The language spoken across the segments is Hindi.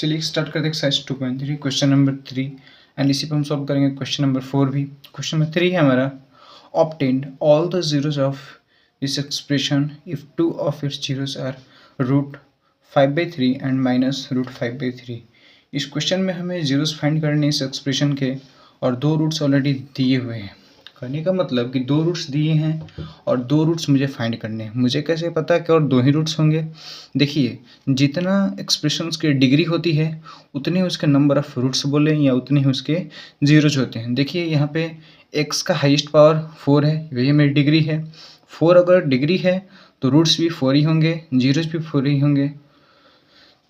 चलिए स्टार्ट करते हैं एक्सरसाइज 2.3 क्वेश्चन नंबर 3 एंड इसी पर हम सॉल्व करेंगे क्वेश्चन नंबर 4 भी। क्वेश्चन नंबर 3 है हमारा, obtained all the zeros of this expression if two of its zeros are root 5/3 and minus root 5/3। इस क्वेश्चन में हमें जीरोस फाइंड करने इस एक्सप्रेशन के, और दो रूट्स ऑलरेडी दिए हुए हैं। करने का मतलब कि दो रूट्स दिए हैं और दो रूट्स मुझे फाइंड करने हैं। मुझे कैसे पता कि और दो ही रूट्स होंगे? देखिए, जितना एक्सप्रेशंस की डिग्री होती है उतने उसके नंबर ऑफ रूट्स बोले या उतने ही उसके जीरोज होते हैं। देखिए यहाँ पे x का हाईएस्ट पावर 4 है, वही मेरी डिग्री है। 4 अगर डिग्री है तो रूट्स भी 4 ही होंगे, जीरोज भी 4 ही होंगे।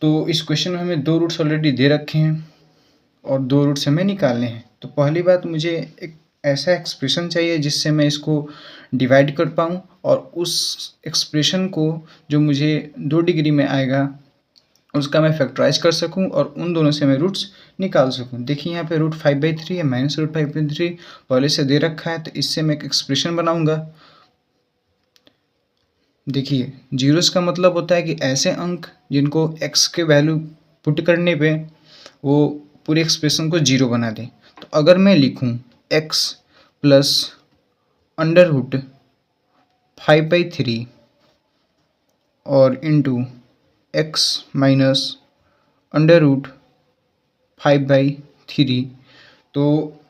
तो इस क्वेश्चन में हमें दो रूट्स ऑलरेडी दे रखे हैं और दो रूट्स हमें निकालने हैं। तो पहली बात, मुझे एक ऐसा एक्सप्रेशन चाहिए जिससे मैं इसको डिवाइड कर पाऊँ और उस एक्सप्रेशन को जो मुझे 2 डिग्री में आएगा उसका मैं फैक्टराइज कर सकूं और उन दोनों से मैं रूट्स निकाल सकूं। देखिए यहाँ पे रूट 5/3 है, माइनस रूट 5/3 पहले से दे रखा है, तो इससे मैं एक एक्सप्रेशन बनाऊंगा। देखिए, जीरोस का मतलब होता है कि ऐसे अंक जिनको x के वैल्यू पुट करने पे वो पूरे एक्सप्रेशन को जीरो बना दें। तो अगर मैं लिखूं x प्लस अंडर रूट 5/3 और into x minus under root 5/3, तो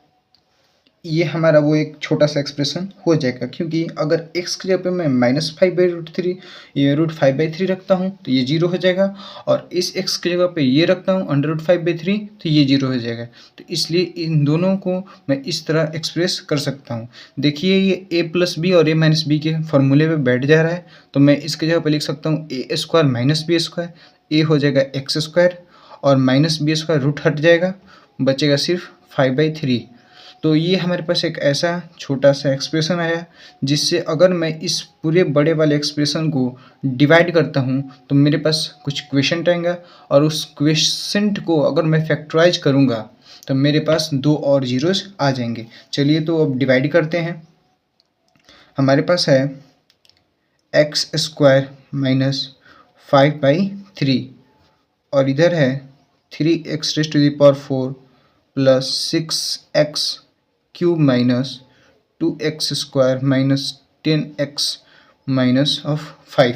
ये हमारा वो एक छोटा सा एक्सप्रेशन हो जाएगा। क्योंकि अगर x की जगह पे मैं माइनस 5/3 ये रूट 5/3 रखता हूँ तो ये जीरो हो जाएगा, और इस x की जगह पे ये रखता हूँ अंडर रूट 5/3 तो ये जीरो हो जाएगा। तो इसलिए इन दोनों को मैं इस तरह एक्सप्रेस कर सकता हूँ। देखिए, ये a प्लस बी और a माइनस बी के फॉर्मूले पे बैठ जा रहा है, तो मैं इसकी जगह पर लिख सकता हूँ a square minus B square, A हो जाएगा एक्स स्क्वायर और माइनस बी स्क्वायर रूट हट जाएगा, बचेगा सिर्फ 5/3। तो ये हमारे पास एक ऐसा छोटा सा एक्सप्रेशन आया जिससे अगर मैं इस पूरे बड़े वाले एक्सप्रेशन को डिवाइड करता हूँ तो मेरे पास कुछ क्वेश्चन आएगा, और उस क्वेश्चन को अगर मैं फैक्टराइज करूँगा तो मेरे पास दो और जीरोस आ जाएंगे। चलिए तो अब डिवाइड करते हैं। हमारे पास है एक्स स्क्वायर माइनस 5/3 और इधर है 3x raise to the power 4 plus 6x cube minus 2x square minus 10x minus of 5।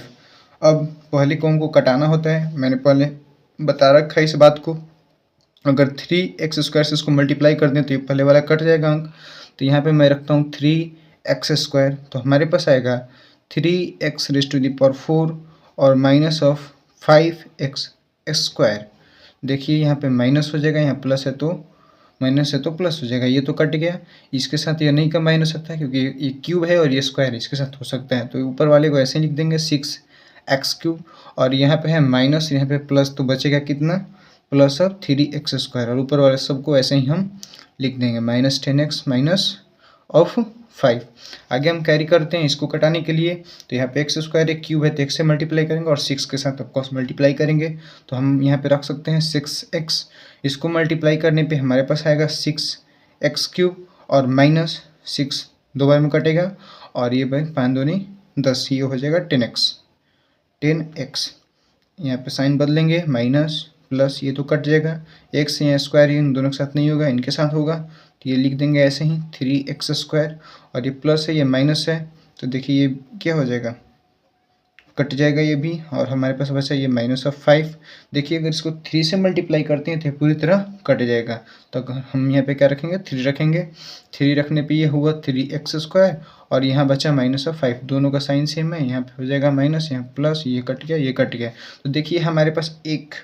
अब पहले को हमको कटाना होता है, मैंने पहले बता रखा है इस बात को। अगर 3x स्क्वायर से इसको मल्टीप्लाई कर दें तो ये पहले वाला कट जाएगा अंक। तो यहाँ पे मैं रखता हूँ 3x स्क्वायर, तो हमारे पास आएगा 3x raise to the power 4 और माइनस ऑफ 5x स्क्वायर। देखिए यहाँ पे माइनस हो जाएगा, यहाँ प्लस है तो माइनस है तो प्लस हो जाएगा, ये तो कट गया। इसके साथ ये नहीं कंबाइन हो सकता है क्योंकि ये क्यूब है और ये स्क्वायर है, इसके साथ हो सकता है। तो ऊपर वाले को ऐसे लिख देंगे 6x क्यूब, और यहाँ पे है माइनस, यहाँ पे प्लस, तो बचेगा कितना प्लस ऑफ 3x स्क्वायर, और ऊपर वाले सबको ऐसे ही हम लिख देंगे माइनस 10x माइनस ऑफ 5। आगे हम कैरी करते हैं इसको कटाने के लिए। तो यहाँ पे एक्स स्क्वायर एक क्यूब है तो x से मल्टीप्लाई करेंगे और 6 के साथ ऑफकोर्स मल्टीप्लाई करेंगे, तो हम यहाँ पे रख सकते हैं 6x। इसको मल्टीप्लाई करने पे हमारे पास आएगा 6x क्यूब और माइनस 6 दो बार में कटेगा, और ये भाई 5 दूनी 10, ये हो जाएगा 10x। यहाँ पे साइन बदलेंगे, माइनस प्लस, ये तो कट जाएगा, x यहाँ स्क्वायर इन दोनों के साथ नहीं होगा, इनके साथ होगा, तो ये लिख देंगे ऐसे ही 3x स्क्वायर, और ये प्लस है ये माइनस है, तो देखिए ये क्या हो जाएगा, कट जाएगा ये भी, और हमारे पास बचा ये माइनस ऑफ 5। देखिए अगर इसको 3 से मल्टीप्लाई करते हैं तो पूरी तरह कट जाएगा, तो हम यहाँ पे क्या रखेंगे 3 रखेंगे। 3 रखने पे ये हुआ 3x स्क्वायर, और यहाँ बचा माइनस ऑफ 5, दोनों का साइन सेम है, यहाँ पे हो जाएगा माइनस, यहाँ प्लस, ये कट गया ये कट गया। तो देखिए हमारे पास एक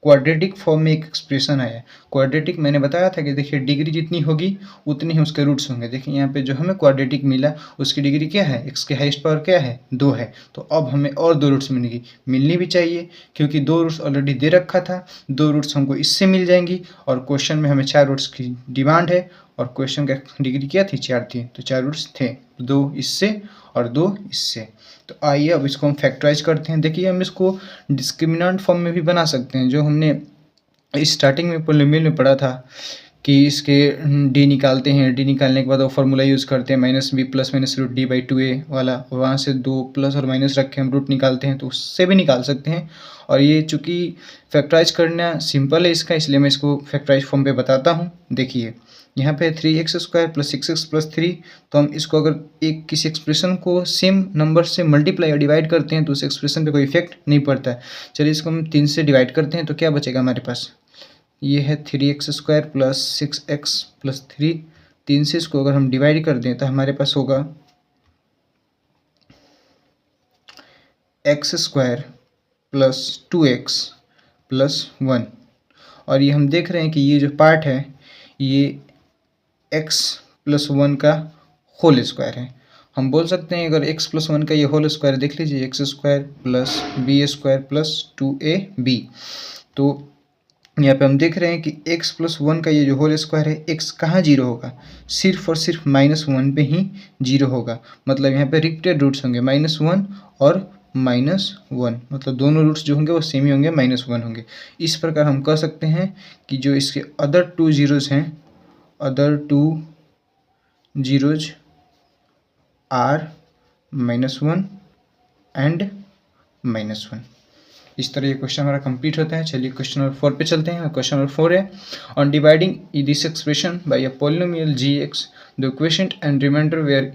क्वाड्रेटिक फॉर्म में एक एक्सप्रेशन आया। क्वाड्रेटिक मैंने बताया था कि देखिए डिग्री जितनी होगी उतनी ही उसके रूट्स होंगे। देखिए यहाँ पे जो हमें क्वाड्रेटिक मिला उसकी डिग्री क्या है, x के हाईएस्ट पावर क्या है 2 है, तो अब हमें और दो रूट्स मिलनी भी चाहिए, क्योंकि दो रूट्स ऑलरेडी दे रखा था, दो रूट्स हमको इससे मिल जाएंगी, और क्वेश्चन में हमें 4 रूट्स की डिमांड है, और क्वेश्चन का डिग्री क्या थी 4 थी, तो 4 रूट्स थे, 2 इससे और 2 इससे। तो आइए अब इसको हम फैक्टराइज करते हैं। देखिए हम इसको डिस्क्रिमिनेंट फॉर्म में भी बना सकते हैं, जो हमने स्टार्टिंग में पॉलिनोमियल में पढ़ा था कि इसके डी निकालते हैं, डी निकालने के बाद वो फार्मूला यूज़ करते हैं -b plus minus root D by 2a वाला, वहाँ से 2 प्लस और माइनस रख के हम रूट निकालते हैं, तो उससे भी निकाल सकते हैं। और ये चूँकि फैक्टराइज करना सिंपल है इसका, इसलिए मैं इसको फैक्टराइज फॉर्म पे बताता हूँ। देखिए यहाँ पे 3x² प्लस 6x प्लस 3, तो हम इसको अगर एक किसी एक्सप्रेशन को सेम नंबर से मल्टीप्लाई या डिवाइड करते हैं तो उस एक्सप्रेशन पे कोई इफेक्ट नहीं पड़ता है। चलिए इसको हम 3 से डिवाइड करते हैं तो क्या बचेगा हमारे पास, ये है 3x² प्लस 6x प्लस 3। 3 से इसको अगर हम डिवाइड कर दें तो हमारे पास होगा x² प्लस 2x प्लस 1। और ये हम देख रहे हैं कि ये जो पार्ट है ये x प्लस 1 का होल स्क्वायर है। हम बोल सकते हैं अगर x प्लस 1 का ये होल स्क्वायर देख लीजिए, x² plus b² plus 2ab। तो यहाँ पे हम देख रहे हैं कि x प्लस 1 का ये जो होल स्क्वायर है, x कहाँ जीरो होगा, सिर्फ और सिर्फ -1 पे ही जीरो होगा। मतलब यहाँ पे रिपीटेड रूट्स होंगे -1 और -1, मतलब दोनों रूट्स जो होंगे वो सेम ही होंगे, -1 होंगे। इस प्रकार हम कह सकते हैं कि जो इसके अदर 2 जीरोज़ हैं, अदर 2 जीरोज़ आर -1 एंड -1। इस तरह ये क्वेश्चन हमारा कंप्लीट होता है। चलिए क्वेश्चन नंबर 4 पे चलते हैं। क्वेश्चन नंबर 4 है, on dividing this expression by a polynomial gx the quotient and remainder where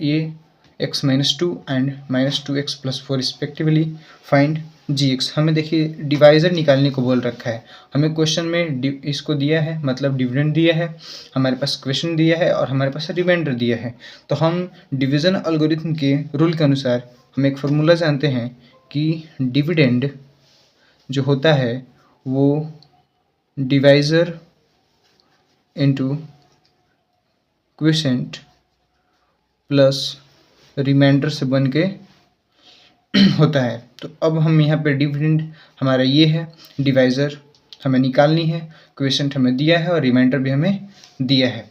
x -2 and -2x plus 4 respectively find gx। हमें देखिए डिवाइजर निकालने को बोल रखा है। हमें क्वेश्चन में इसको दिया है, मतलब डिविडेंड दिया है, हमारे पास क्वेश्चन दिया है और हमारे पास रिमाइंडर दिया है। तो हम डिवीज़न एल्गोरिथम के रूल के अनुसार हम एक फार्मूला जानते हैं कि डिविडेंड जो होता है वो divisor into quotient plus remainder से बन के होता है। तो अब हम यहाँ पे डिविडेंड हमारा ये है, डिवाइज़र हमें निकालनी है, क्वोटिएंट हमें दिया है और रिमाइंडर भी हमें दिया है।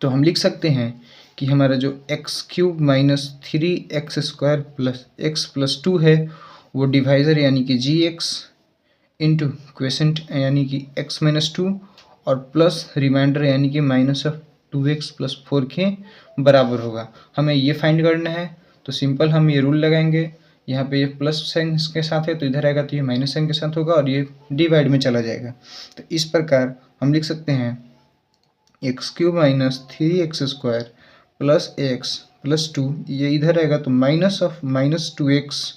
तो हम लिख सकते हैं कि हमारा जो x³ minus 3x² plus x plus 2 है वो डिवाइज़र यानी कि gx इंटू क्वोटिएंट यानी कि x -2 और प्लस रिमाइंडर यानी कि -2x प्लस 4 के बराबर होगा। हमें ये फाइंड करना है। तो सिंपल हम ये रूल लगाएंगे, यहाँ पे ये प्लस साइन के साथ है तो इधर आएगा तो ये माइनस साइन के साथ होगा और ये डिवाइड में चला जाएगा। तो इस प्रकार हम लिख सकते हैं x³ minus 3x² plus x plus 2, ये इधर आएगा तो -2x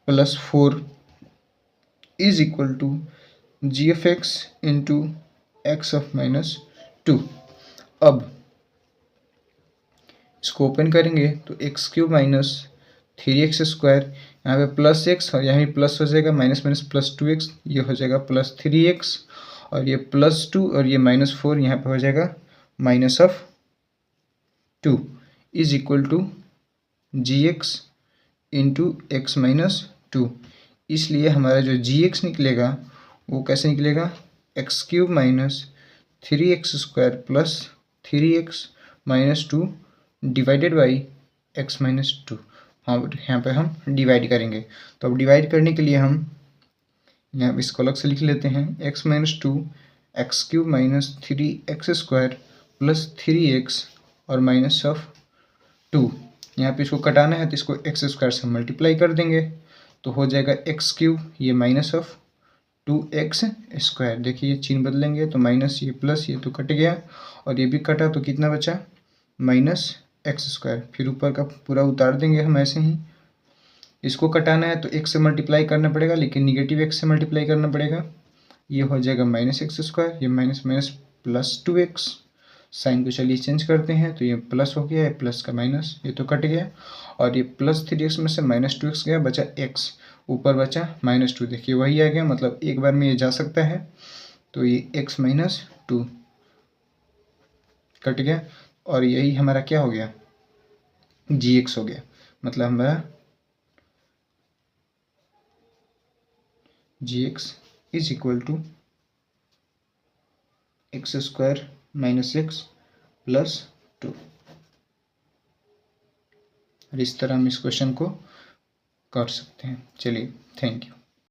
plus 4 is equal to g(x) into x of -2। अब इसको ओपन करेंगे तो x³ माइनस 3x², यहाँ पे प्लस x और यहाँ भी प्लस हो जाएगा, माइनस माइनस प्लस 2x, ये हो जाएगा प्लस 3x और ये +2 और ये -4 यहाँ पे हो जाएगा -2 is equal to gx into x -2। इसलिए हमारा जो gx निकलेगा वो कैसे निकलेगा, x³ minus 3x² plus 3x -2 divided by x -2। हाँ, यहाँ पे हम डिवाइड करेंगे। तो अब डिवाइड करने के लिए हम यहाँ पे इसको अलग से लिख लेते हैं, x -2 x³ minus 3x² plus 3x और -2। यहाँ पे इसको कटाना है तो इसको x² से मल्टीप्लाई कर देंगे तो हो जाएगा x³ ये -2x²। देखिए ये चिन्ह बदलेंगे तो माइनस ये प्लस, ये तो कट गया और ये भी कटा तो कितना बचा -x²। फिर ऊपर का पूरा उतार देंगे हम ऐसे ही। इसको कटाना है तो x से मल्टीप्लाई करना पड़ेगा, लेकिन निगेटिव x से मल्टीप्लाई करना पड़ेगा। ये हो जाएगा -x², ये minus minus plus 2x। Sign को चलिए चेंज करते हैं तो ये प्लस हो गया, ये प्लस का माइनस, ये तो कट गया और ये प्लस 3x में से -2x गया, बचा x, ऊपर बचा -2। देखिए वही आ गया, मतलब एक बार में ये जा सकता है। तो ये x -2 कट गया और यही हमारा क्या हो गया, gx हो गया। मतलब हमारा gx is equal to x² minus x plus 2। और इस तरह हम इस क्वेश्चन को कर सकते हैं। चलिए, थैंक यू।